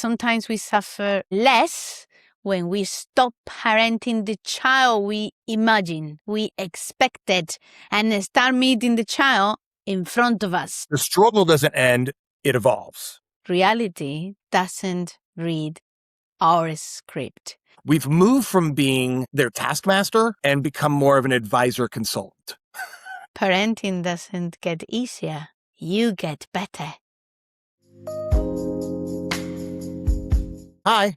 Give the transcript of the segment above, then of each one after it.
Sometimes we suffer less when we stop parenting the child we imagine, we expected, and start meeting the child in front of us. The struggle doesn't end, it evolves. Reality doesn't read our script. We've moved from being their taskmaster and become more of an advisor consultant. Parenting doesn't get easier, you get better. Hi.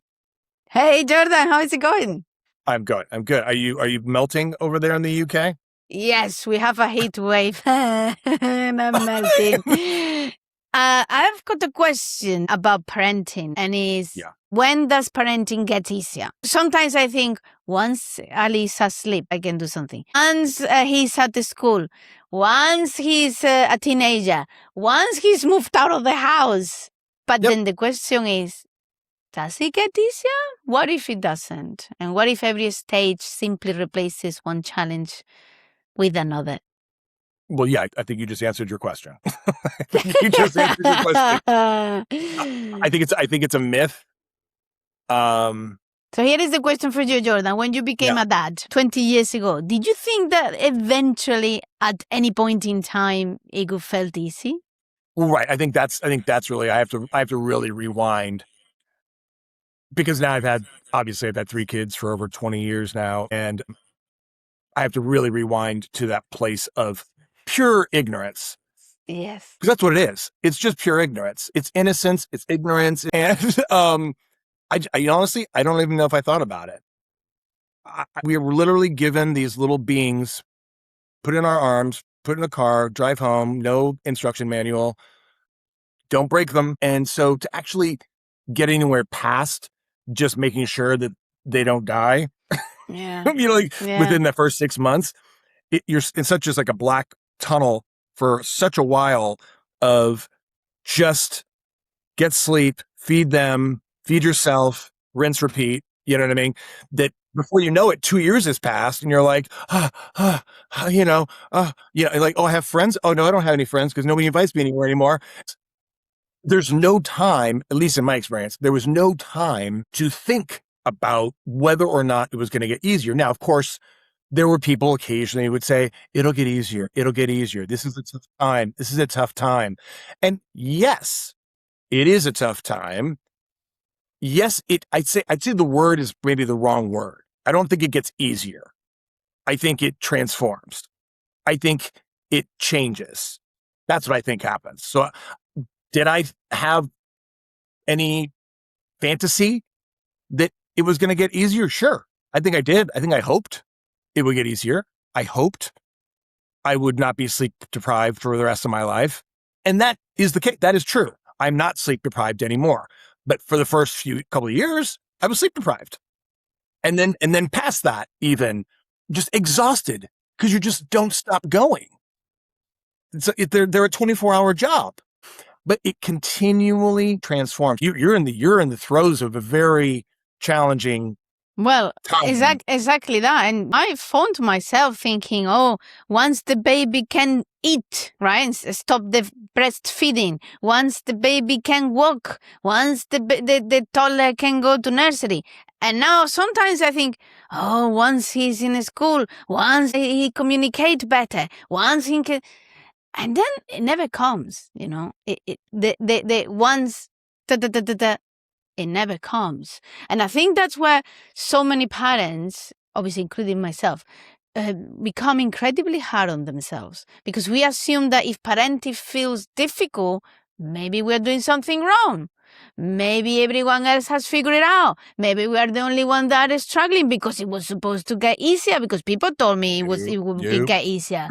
Hey, Jordan, how is it going? I'm good. Are you melting over there in the UK? Yes, we have a heat wave and I'm melting. I've got a question about parenting, and when does parenting get easier? Sometimes I think once Ali's asleep, I can do something. Once he's at the school, once he's a teenager, once he's moved out of the house. But then the question is, does it get easier? What if it doesn't? And what if every stage simply replaces one challenge with another? Well, yeah, I think you just answered your question. You just answered your question. I think it's a myth. So here is the question for you, Jordan. When you became a dad 20 years ago, did you think that eventually at any point in time it would felt easy? Right. I think that's really, I have to really rewind, because now I've had 3 kids for over 20 years now, and I have to really rewind to that place of pure ignorance. Yes. Because that's what it is. It's just pure ignorance. It's innocence. It's ignorance. And I honestly, I don't even know if I thought about it. We were literally given these little beings, put in our arms, put in a car, drive home, no instruction manual, don't break them. And so to actually get anywhere past just making sure that they don't die, within the first 6 months, you're in such just like a black tunnel for such a while of just get sleep, feed them, feed yourself, rinse, repeat. You know what I mean? That before you know it, 2 years has passed and you're like, like, oh, I have friends. Oh no, I don't have any friends because nobody invites me anywhere anymore. There's no time, at least in my experience, there was no time to think about whether or not it was going to get easier. Now, of course, there were people occasionally who would say, it'll get easier. It'll get easier. This is a tough time. This is a tough time. And yes, it is a tough time. Yes, I'd say the word is maybe the wrong word. I don't think it gets easier. I think it transforms. I think it changes. That's what I think happens. So did I have any fantasy that it was going to get easier? Sure. I think I did. I think I hoped it would get easier. I hoped I would not be sleep deprived for the rest of my life. And that is the case. That is true. I'm not sleep deprived anymore. But for the first couple of years, I was sleep deprived. And then past that, even just exhausted because you just don't stop going. They're a 24-hour job, but it continually transforms. You're in the throes of a very challenging. Well, exactly that. And I found myself thinking, once the baby can eat, right, and stop the breastfeeding, once the baby can walk, once the toddler can go to nursery. And now sometimes I think, once he's in school, once he communicates better, once he can... And then it never comes, the once, it never comes. And I think that's where so many parents, obviously including myself, become incredibly hard on themselves, because we assume that if parenting feels difficult, maybe we're doing something wrong. Maybe everyone else has figured it out. Maybe we are the only one that is struggling because it was supposed to get easier, because people told me it would get easier.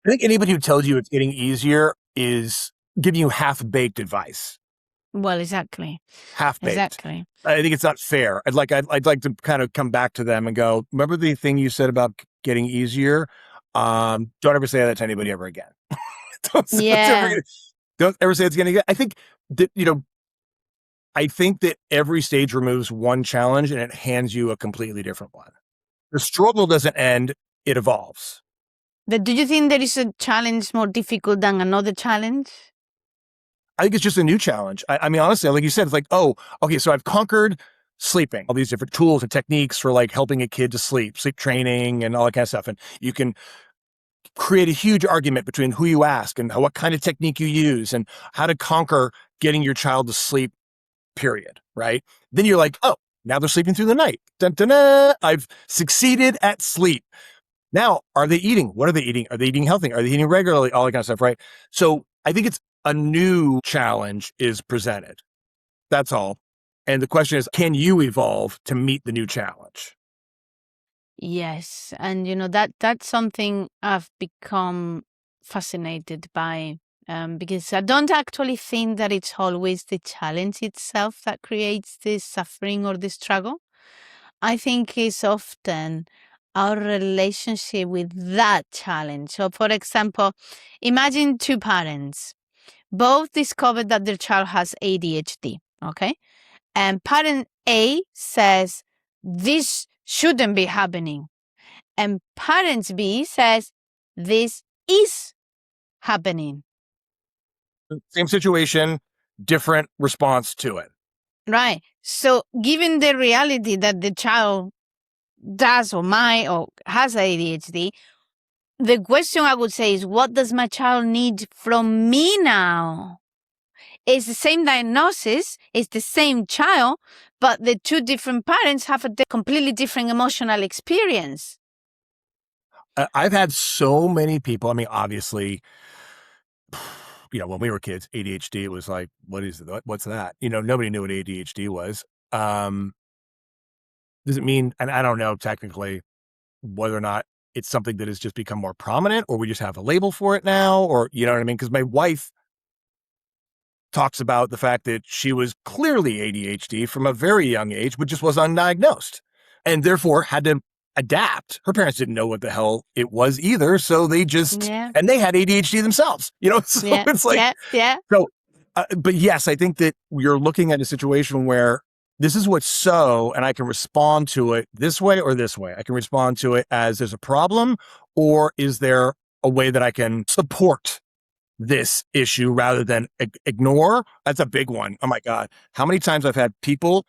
I think anybody who tells you it's getting easier is giving you half-baked advice. Well, exactly. Half-baked. Exactly. I think it's not fair. I'd like to kind of come back to them and go, remember the thing you said about getting easier? Don't ever say that to anybody ever again. Don't ever say it's getting easier. I think that, I think that every stage removes one challenge and it hands you a completely different one. The struggle doesn't end, it evolves. But do you think there is a challenge more difficult than another challenge? I think it's just a new challenge. I mean, honestly, like you said, it's like, oh, okay, so I've conquered sleeping, all these different tools and techniques for like helping a kid to sleep training and all that kind of stuff. And you can create a huge argument between who you ask and what kind of technique you use and how to conquer getting your child to sleep, period. Right. Then you're like, oh, now they're sleeping through the night. Dun, dun, dun. I've succeeded at sleep. Now, are they eating? What are they eating? Are they eating healthy? Are they eating regularly? All that kind of stuff. Right. So I think it's a new challenge is presented. That's all. And the question is, can you evolve to meet the new challenge? Yes, and that's something I've become fascinated by, because I don't actually think that it's always the challenge itself that creates this suffering or the struggle. I think it's often our relationship with that challenge. So, for example, imagine two parents. Both discovered that their child has ADHD, okay? And parent A says, this shouldn't be happening. And parent B says, this is happening. Same situation, different response to it. Right. So given the reality that the child does or might or has ADHD, the question I would say is, what does my child need from me now? It's the same diagnosis, it's the same child, but the two different parents have a completely different emotional experience. I've had so many people, I mean, obviously, when we were kids, ADHD, it was like, what's that? Nobody knew what ADHD was. Does it mean, and I don't know technically whether or not it's something that has just become more prominent or we just have a label for it now, or, you know what I mean? Because my wife talks about the fact that she was clearly ADHD from a very young age, but just was undiagnosed and therefore had to adapt. Her parents didn't know what the hell it was either. So they just, and they had ADHD themselves, so it's like, so, but yes, I think that you're looking at a situation where this is what's so, and I can respond to it this way or this way. I can respond to it as there's a problem, or is there a way that I can support this issue rather than ignore? That's a big one. Oh my God. How many times I've had people,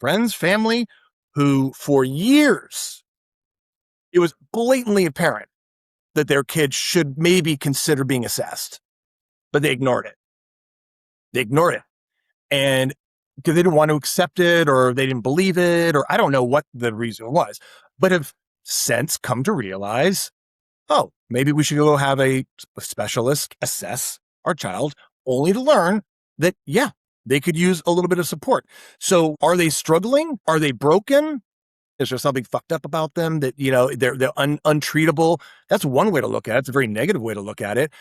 friends, family, who for years, it was blatantly apparent that their kid should maybe consider being assessed, but they ignored it. And because they didn't want to accept it or they didn't believe it, or I don't know what the reason was, but have since come to realize, oh, maybe we should go have a specialist assess our child, only to learn that, yeah, they could use a little bit of support. So are they struggling? Are they broken? Is there something fucked up about them that, they're untreatable? That's one way to look at it. It's a very negative way to look at it.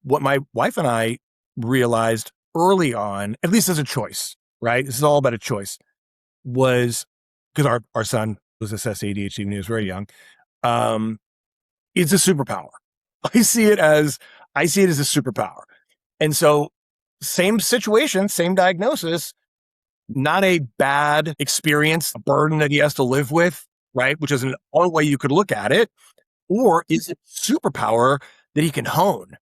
What my wife and I realized early on, at least as a choice, right? This is all about a choice, was because our son was assessed ADHD when he was very young. It's a superpower. I see it as a superpower. And so same situation, same diagnosis, not a bad experience, a burden that he has to live with, right? Which is one way you could look at it. Or is it superpower that he can hone?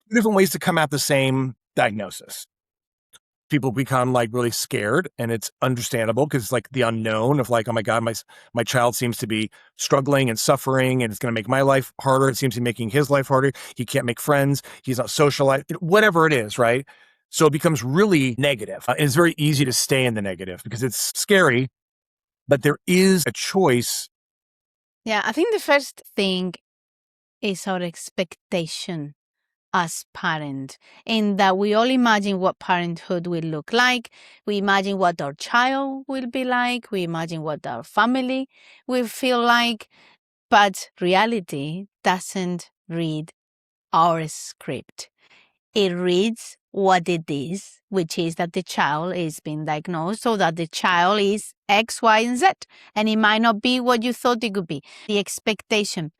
Two different ways to come at the same diagnosis. People become like really scared, and it's understandable because it's like the unknown of like, oh my God, my child seems to be struggling and suffering, and it's going to make my life harder. It seems to be making his life harder. He can't make friends. He's not socialized, whatever it is, right? So it becomes really negative. And it's very easy to stay in the negative because it's scary, but there is a choice. Yeah, I think the first thing is our expectation as parent, in that we all imagine what parenthood will look like. We imagine what our child will be like. We imagine what our family will feel like. But reality doesn't read our script. It reads what it is, which is that the child is being diagnosed, so that the child is X, Y, and Z. And it might not be what you thought it could be. The expectation.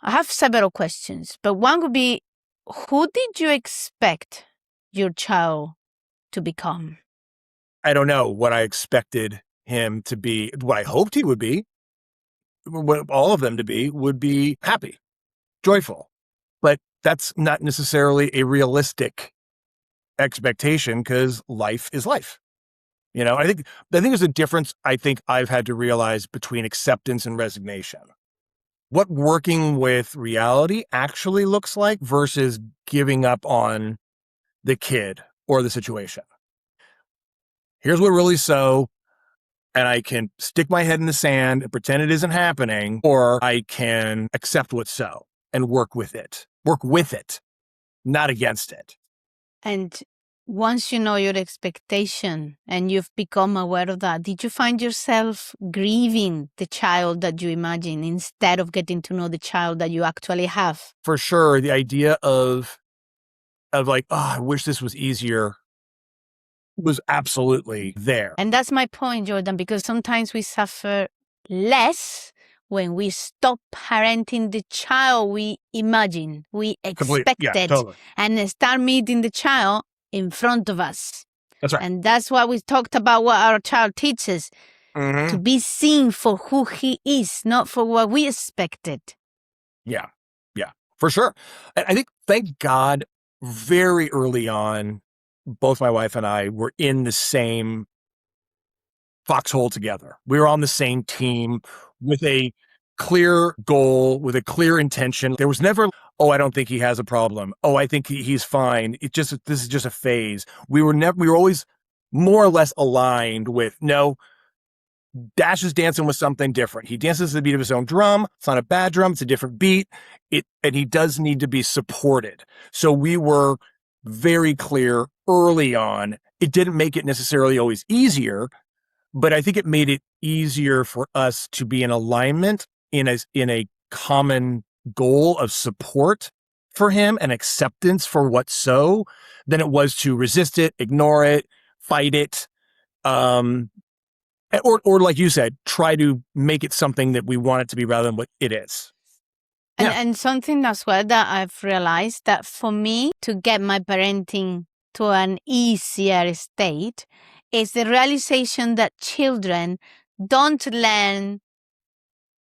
I have several questions, but one would be, who did you expect your child to become? I don't know what I expected him to be, what I hoped he would be, what all of them to be, would be happy, joyful. But that's not necessarily a realistic expectation because life is life. I think there's a difference I think I've had to realize between acceptance and resignation. What working with reality actually looks like versus giving up on the kid or the situation. Here's what really so, and I can stick my head in the sand and pretend it isn't happening, or I can accept what's so and work with it, not against it. And once you know your expectation and you've become aware of that, did you find yourself grieving the child that you imagine instead of getting to know the child that you actually have? For sure, the idea of like, oh, I wish this was easier was absolutely there. And that's my point, Jordan, because sometimes we suffer less when we stop parenting the child we imagine, we expected, Totally. and start meeting the child in front of us. That's right. And that's why we talked about what our child teaches, Mm-hmm. to be seen for who he is, not for what we expected. Yeah, for sure. I think, thank God, very early on, both my wife and I were in the same foxhole together. We were on the same team with a clear goal, with a clear intention. There was never, oh, I don't think he has a problem. Oh, I think he's fine. This is just a phase. We were always more or less aligned with, no, Dash is dancing with something different. He dances to the beat of his own drum. It's not a bad drum. It's a different beat. And he does need to be supported. So we were very clear early on. It didn't make it necessarily always easier, but I think it made it easier for us to be in alignment in a common goal of support for him and acceptance for what's so, than it was to resist it, ignore it, fight it. Or like you said, try to make it something that we want it to be rather than what it is. And something as well that I've realized, that for me to get my parenting to an easier state is the realization that children don't learn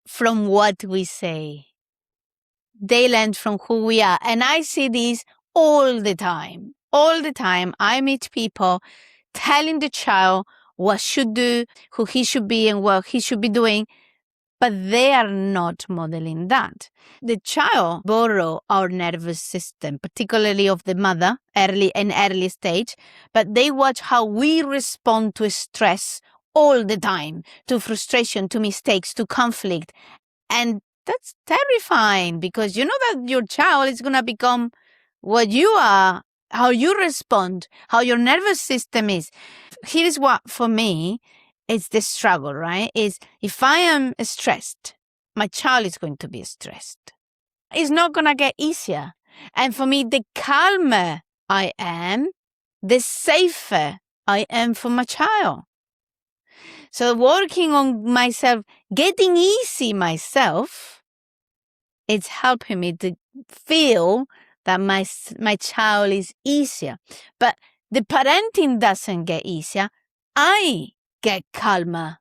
from what we say. They learn from who we are. And I see this all the time. All the time, I meet people telling the child what should do, who he should be and what he should be doing, but they are not modeling that. The child borrow our nervous system, particularly of the mother, early stage, but they watch how we respond to stress all the time, to frustration, to mistakes, to conflict. And that's terrifying, because you know that your child is going to become what you are, how you respond, how your nervous system is. Here's what, for me, it's the struggle, right? Is if I am stressed, my child is going to be stressed. It's not going to get easier. And for me, the calmer I am, the safer I am for my child. So working on myself, getting easy myself, it's helping me to feel that my child is easier. But the parenting doesn't get easier. I get calmer.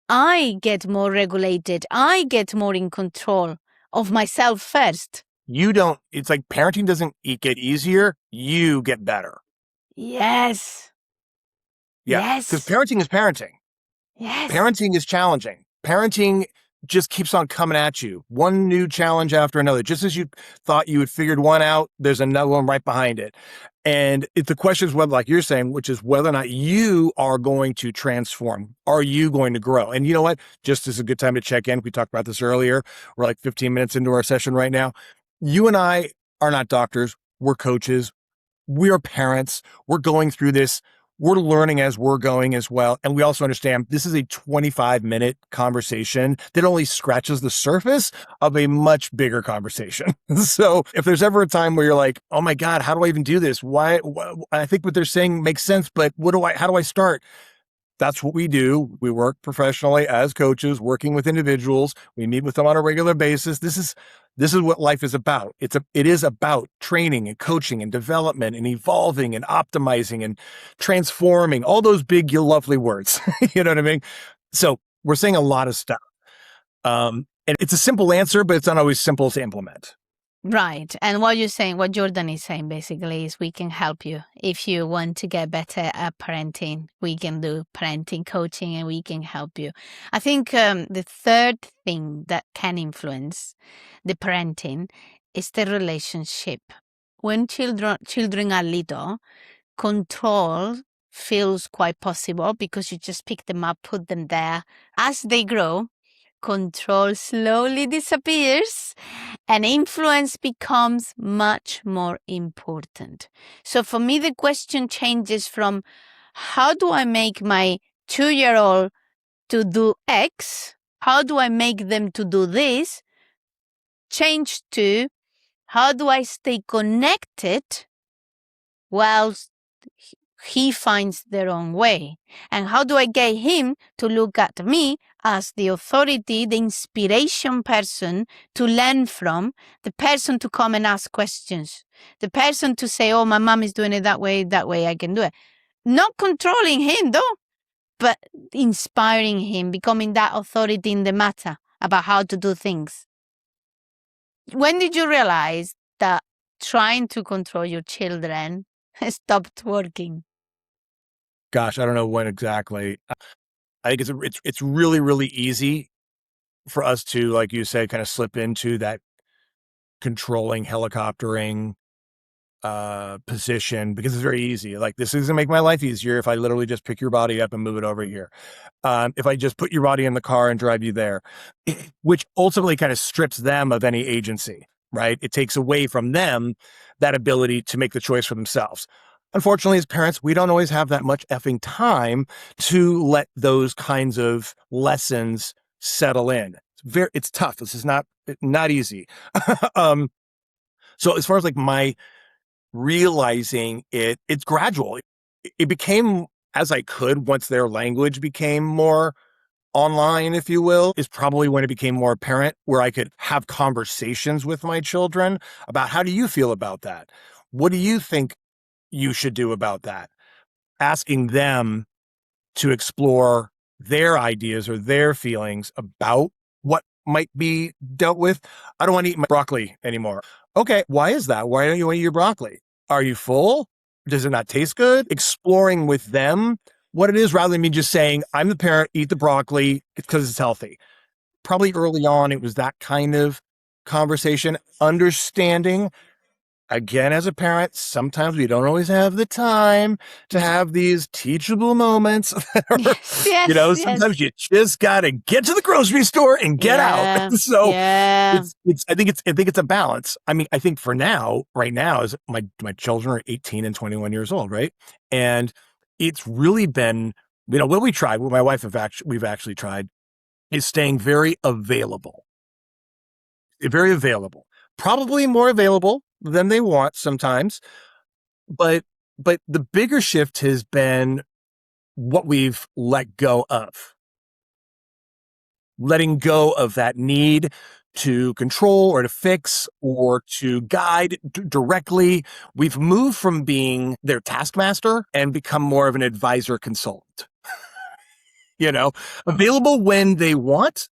I get more regulated. I get more in control of myself first. It's like parenting doesn't get easier. You get better. Yes. Yeah. Yes. Because parenting is parenting. Yes. Parenting is challenging. Parenting just keeps on coming at you. One new challenge after another. Just as you thought you had figured one out, there's another one right behind it. And the question is whether, like you're saying, which is whether or not you are going to transform. Are you going to grow? And you know what? Just as a good time to check in. We talked about this earlier. We're like 15 minutes into our session right now. You and I are not doctors. We're coaches. We are parents. We're going through this. We're learning as we're going as well. And we also understand this is a 25-minute conversation that only scratches the surface of a much bigger conversation. So if there's ever a time where you're like, oh my God, how do I even do this? Why? I think what they're saying makes sense, but how do I start? That's what we do. We work professionally as coaches, working with individuals. We meet with them on a regular basis. This is what life is about. It is about training and coaching and development and evolving and optimizing and transforming, all those big, lovely words. You know what I mean? So we're saying a lot of stuff. And it's a simple answer, but it's not always simple to implement. Right. And what you're saying, what Jordan is saying basically is we can help you. If you want to get better at parenting, we can do parenting coaching and we can help you. I think the third thing that can influence the parenting is the relationship. When children are little, control feels quite possible because you just pick them up, put them there. As they grow, control slowly disappears and influence becomes much more important. So for me, the question changes from how do I make my 2-year-old to do X? How do I make them to do this? Change to how do I stay connected whilst he finds their own way? And how do I get him to look at me as the authority, the inspiration person to learn from, the person to come and ask questions, the person to say, oh, my mom is doing it that way, I can do it. Not controlling him though, but inspiring him, becoming that authority in the matter about how to do things. When did you realize that trying to control your children stopped working? Gosh, I don't know when exactly. I think it's really, really easy for us to, like you said, kind of slip into that controlling, helicoptering position because it's very easy. Like, this is gonna make my life easier if I literally just pick your body up and move it over here. If I just put your body in the car and drive you there, which ultimately kind of strips them of any agency, right? It takes away from them that ability to make the choice for themselves. Unfortunately, as parents, we don't always have that much effing time to let those kinds of lessons settle in. It's tough. This is not easy. So as far as like my realizing it's gradual. It became as I could once their language became more online, if you will, is probably when it became more apparent where I could have conversations with my children about how do you feel about that? What do you think you should do about that? Asking them to explore their ideas or their feelings about what might be dealt with. I don't want to eat my broccoli anymore. Okay, why is that? Why don't you want to eat your broccoli? Are you full? Does it not taste good? Exploring with them what it is rather than me just saying, I'm the parent, eat the broccoli because it's healthy. Probably early on, it was that kind of conversation, understanding. Again, as a parent, sometimes we don't always have the time to have these teachable moments. Yes, sometimes you just got to get to the grocery store and get out. So I think it's a balance. I mean, I think for now, right now, is my children are 18 and 21 years old, right? And it's really been, what we tried, what my wife we've actually tried is staying very available. Very available. Probably more available than they want sometimes. But the bigger shift has been what we've let go of. Letting go of that need to control or to fix or to guide directly. We've moved from being their taskmaster and become more of an advisor consultant. Available when they want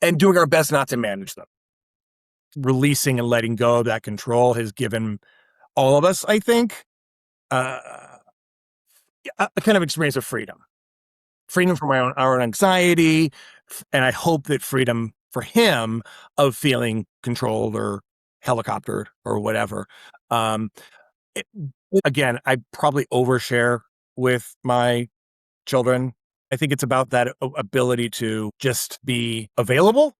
and doing our best not to manage them. Releasing and letting go of that control has given all of us, I think, a kind of experience of freedom from our own anxiety. And I hope that freedom for him of feeling controlled or helicoptered or whatever. Again, I probably overshare with my children. I think it's about that ability to just be available,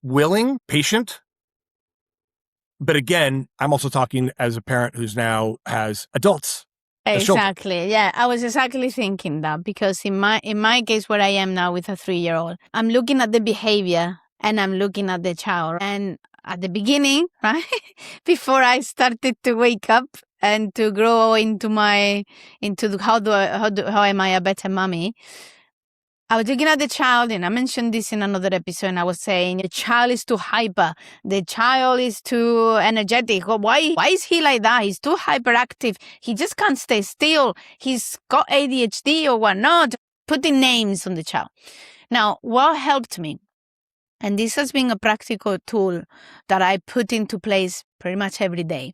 willing, patient. But again, I'm also talking as a parent who's now has adults. Exactly. Yeah, I was exactly thinking that because in my case where I am now with a 3-year-old, I'm looking at the behavior and I'm looking at the child. And at the beginning, right, before I started to wake up and to grow into how am I a better mommy, I was looking at the child, and I mentioned this in another episode, and I was saying, the child is too hyper. The child is too energetic. Why is he like that? He's too hyperactive. He just can't stay still. He's got ADHD or whatnot. Putting names on the child. Now, what helped me and this has been a practical tool that I put into place pretty much every day,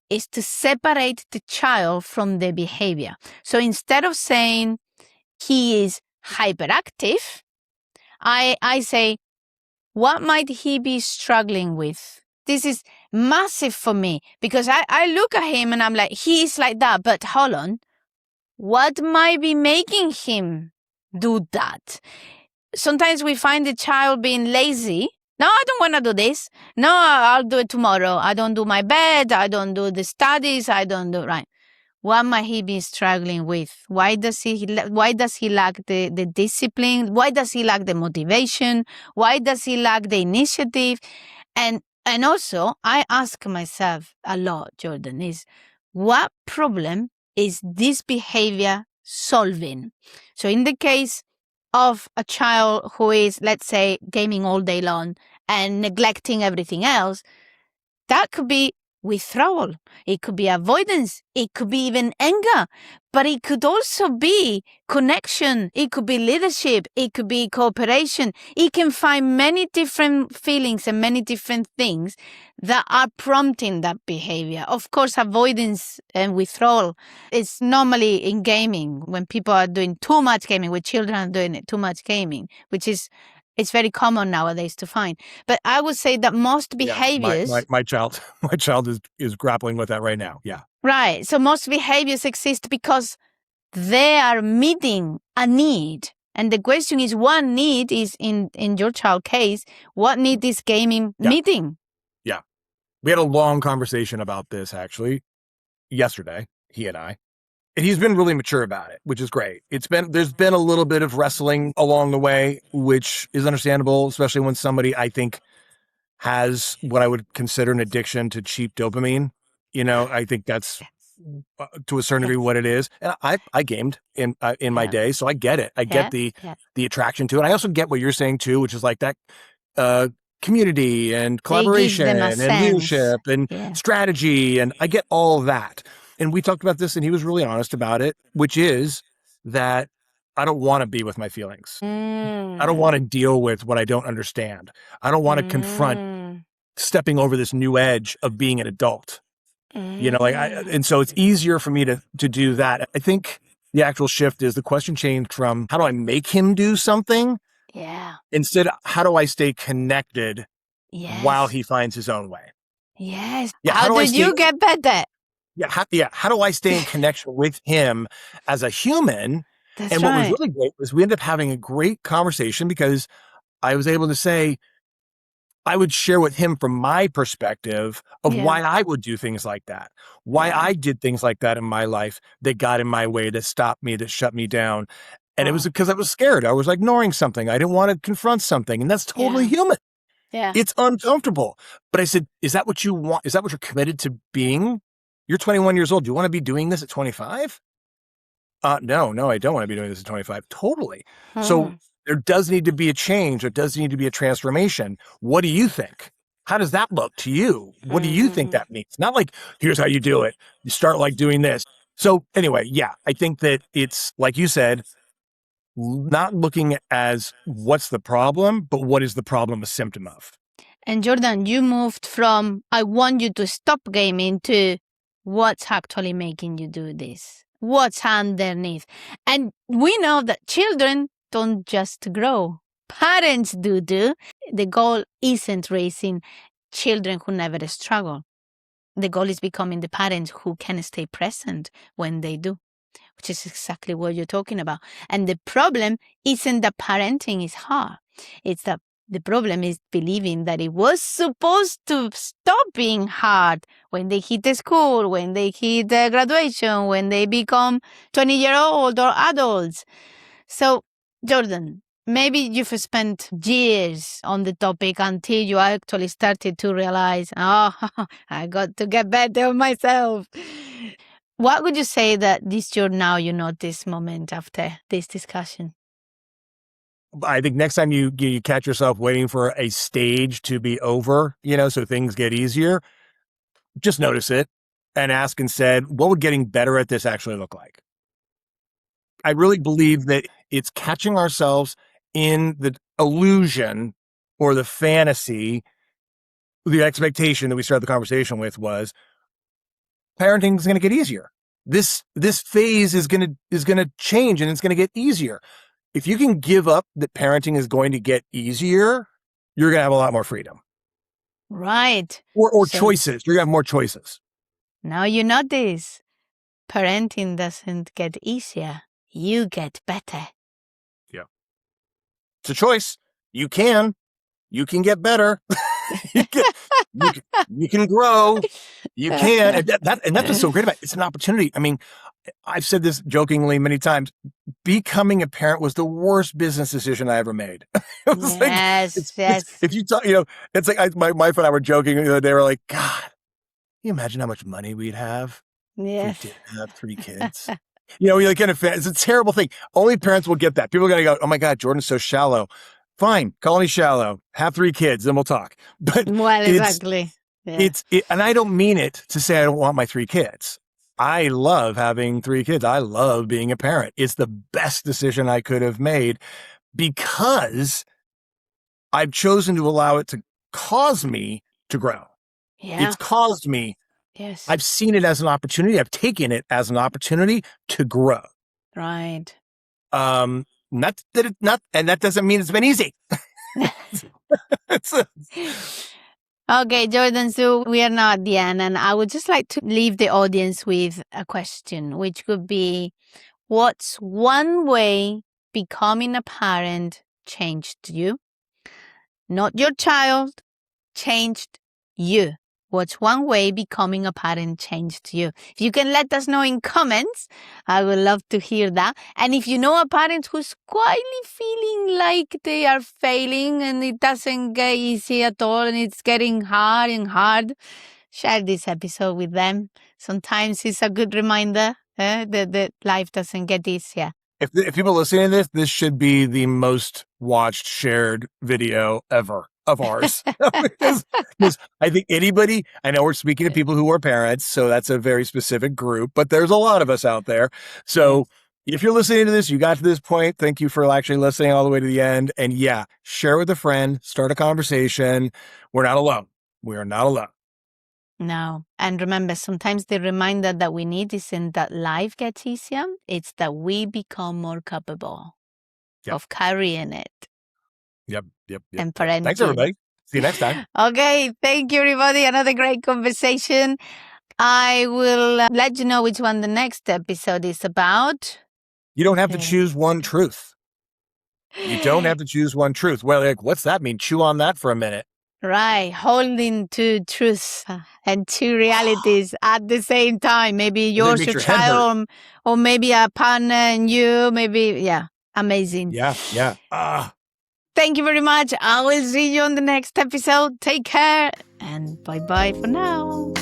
is to separate the child from the behavior. So instead of saying he is hyperactive, I say, what might he be struggling with? This is massive for me because I look at him and I'm like, he's like that, but hold on. What might be making him do that? Sometimes we find the child being lazy. No, I don't want to do this. No, I'll do it tomorrow. I don't do my bed. I don't do the studies. I don't do, right. What might he be struggling with? Why does he lack the discipline? Why does he lack the motivation? Why does he lack the initiative? And also, I ask myself a lot, Jordan, is what problem is this behavior solving? So in the case of a child who is, let's say, gaming all day long and neglecting everything else, that could be withdrawal. It could be avoidance. It could be even anger. But it could also be connection. It could be leadership. It could be cooperation. It can find many different feelings and many different things that are prompting that behavior. Of course, avoidance and withdrawal is normally in gaming when people are doing too much gaming, when children are doing too much gaming, which is it's very common nowadays to find. But I would say that most behaviors... Yeah, my child is grappling with that right now. Yeah. Right. So most behaviors exist because they are meeting a need. And the question is, what need is, in your child case, what need is gaming meeting? Yeah. We had a long conversation about this, actually, yesterday, he and I. And he's been really mature about it, which is great. There's been a little bit of wrestling along the way, which is understandable, especially when somebody, I think, has what I would consider an addiction to cheap dopamine. I think that's to a certain degree what it is. And I gamed in my day, so I get it. I get the attraction to it. I also get what you're saying too, which is like that community and collaboration and leadership and strategy, and I get all that. And we talked about this, and he was really honest about it, which is that I don't want to be with my feelings. I don't want to deal with what I don't understand. I don't want to confront stepping over this new edge of being an adult. And so it's easier for me to do that. I think the actual shift is the question changed from how do I make him do something? Yeah. Instead, how do I stay connected while he finds his own way? Yes. Yeah, how did you get better? How do I stay in connection with him as a human? That's and right. what was really great was we ended up having a great conversation because I was able to say, I would share with him from my perspective of why I would do things like that, why I did things like that in my life that got in my way, that stopped me, that shut me down. And it was because I was scared. I was ignoring something. I didn't want to confront something. And that's totally human. Yeah. It's uncomfortable. But I said, is that what you want? Is that what you're committed to being? You're 21 years old. Do you want to be doing this at 25? No, I don't want to be doing this at 25. Totally. So there does need to be a change. There does need to be a transformation. What do you think? How does that look to you? What do you think that means? Not like, here's how you do it. You start like doing this. So anyway, I think that it's, like you said, not looking as what's the problem, but what is the problem a symptom of? And Jordan, you moved from, I want you to stop gaming, to what's actually making you do this? What's underneath? And we know that children don't just grow. Parents do. The goal isn't raising children who never struggle. The goal is becoming the parents who can stay present when they do, which is exactly what you're talking about. And the problem isn't that parenting is hard. It's that the problem is believing that it was supposed to stop being hard when they hit the school, when they hit the graduation, when they become 20-year-old or adults. So, Jordan, maybe you've spent years on the topic until you actually started to realize, I got to get better on myself. What would you say that this year now you notice moment after this discussion? I think next time you catch yourself waiting for a stage to be over, so things get easier, just notice it and ask instead, what would getting better at this actually look like? I really believe that it's catching ourselves in the illusion or the fantasy, the expectation that we started the conversation with was parenting is going to get easier. This phase is going to change and it's going to get easier. If you can give up that parenting is going to get easier, you're going to have a lot more freedom. Right. Or choices. You're going to have more choices. Now you know this. Parenting doesn't get easier. You get better. Yeah. It's a choice. You can get better. you can grow. You can. And that's what's so great about it. It's an opportunity. I mean, I've said this jokingly many times. Becoming a parent was the worst business decision I ever made. Yes. If you talk, it's like my wife and I were joking. They were like, God, can you imagine how much money we'd have if we did have 3 kids? You're like, it's a terrible thing. Only parents will get that. People are going to go, oh my God, Jordan's so shallow. Fine, call me shallow. Have 3 kids, then we'll talk. But exactly. Yeah. And I don't mean it to say I don't want my 3 kids. I love having 3 kids. I love being a parent. It's the best decision I could have made because I've chosen to allow it to cause me to grow. Yeah. It's caused me. Yes. I've seen it as an opportunity. I've taken it as an opportunity to grow. Right. And that doesn't mean it's been easy. Okay, Jordan, so we are now at the end, and I would just like to leave the audience with a question, which could be, what's one way becoming a parent changed you? Not your child, changed you. What's one way becoming a parent changed you? If you can let us know in comments, I would love to hear that. And if you know a parent who's quietly feeling like they are failing and it doesn't get easy at all and it's getting hard and hard, share this episode with them. Sometimes it's a good reminder that life doesn't get easier. If people listening to this should be the most watched, shared video ever of ours. because I think I know we're speaking to people who are parents, so that's a very specific group, but there's a lot of us out there. So if you're listening to this, you got to this point, thank you for actually listening all the way to the end. And share with a friend, start a conversation. We're not alone. We are not alone. No. And remember, sometimes the reminder that we need isn't that life gets easier. It's that we become more capable of carrying it. Yep. And parenting. Thanks, everybody. See you next time. Okay. Thank you, everybody. Another great conversation. I will let you know which one the next episode is about. You don't have to choose one truth. You don't have to choose one truth. Well, what's that mean? Chew on that for a minute. Right. Holding 2 truths and 2 realities at the same time. Maybe yours, your child, or maybe a partner and you. Maybe, amazing. Yeah. Thank you very much. I will see you on the next episode. Take care and bye-bye for now.